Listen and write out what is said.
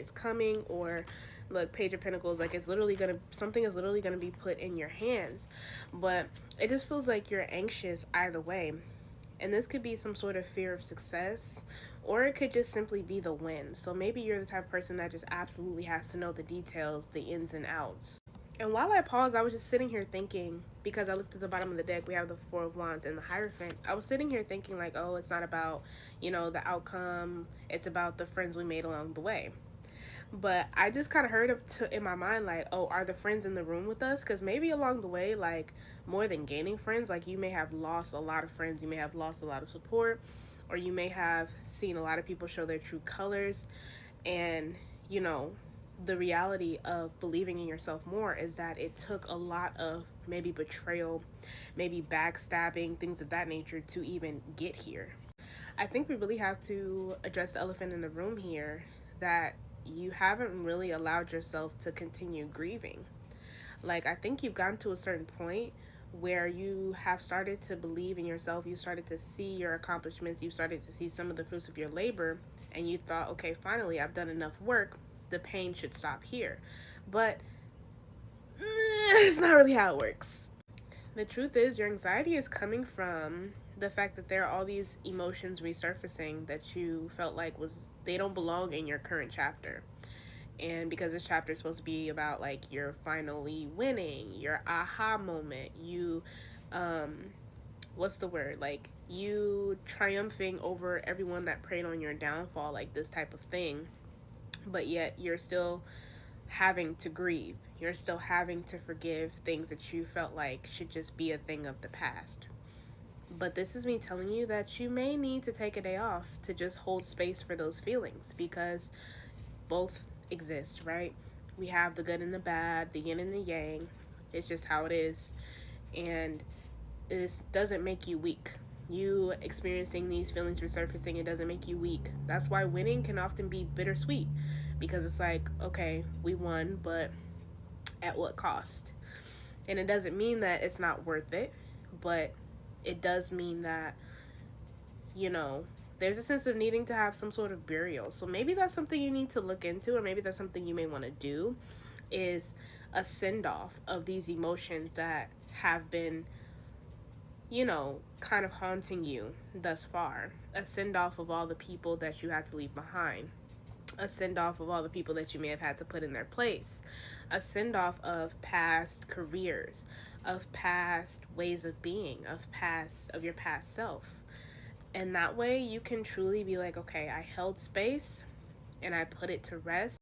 it's coming, or look, Page of Pentacles, like something is literally gonna be put in your hands. But it just feels like you're anxious either way. And this could be some sort of fear of success, or it could just simply be the win. So maybe you're the type of person that just absolutely has to know the details, the ins and outs. And while I paused, I was just sitting here thinking, because I looked at the bottom of the deck, we have the Four of Wands and the Hierophant. I was sitting here thinking like, oh, it's not about, the outcome. It's about the friends we made along the way. But I just kind of heard in my mind, like, oh, are the friends in the room with us? Because maybe along the way, like, more than gaining friends, like, you may have lost a lot of friends. You may have lost a lot of support. Or you may have seen a lot of people show their true colors. And, the reality of believing in yourself more is that it took a lot of maybe betrayal, maybe backstabbing, things of that nature to even get here. I think we really have to address the elephant in the room here, that you haven't really allowed yourself to continue grieving. Like, I think you've gotten to a certain point where you have started to believe in yourself. You started to see your accomplishments. You started to see some of the fruits of your labor. And you thought, okay, finally, I've done enough work. The pain should stop here. But it's not really how it works. The truth is, your anxiety is coming from the fact that there are all these emotions resurfacing that you felt like they don't belong in your current chapter. And because this chapter is supposed to be about like you're finally winning, your aha moment, you what's the word, like you triumphing over everyone that preyed on your downfall, like this type of thing. But yet you're still having to grieve. You're still having to forgive things that you felt like should just be a thing of the past. But this is me telling you that you may need to take a day off to just hold space for those feelings, because both exist, right? We have the good and the bad, the yin and the yang. It's just how it is. And this doesn't make you weak. You experiencing these feelings resurfacing, it doesn't make you weak. That's why winning can often be bittersweet, because it's like, okay, we won, but at what cost? And it doesn't mean that it's not worth it, but it does mean that, there's a sense of needing to have some sort of burial. So maybe that's something you need to look into, or maybe that's something you may want to do, is a send-off of these emotions that have been, kind of haunting you thus far. A send-off of all the people that you had to leave behind. A send-off of all the people that you may have had to put in their place. A send-off of past careers, of past ways of being, of your past self. And that way you can truly be like, okay, I held space and I put it to rest.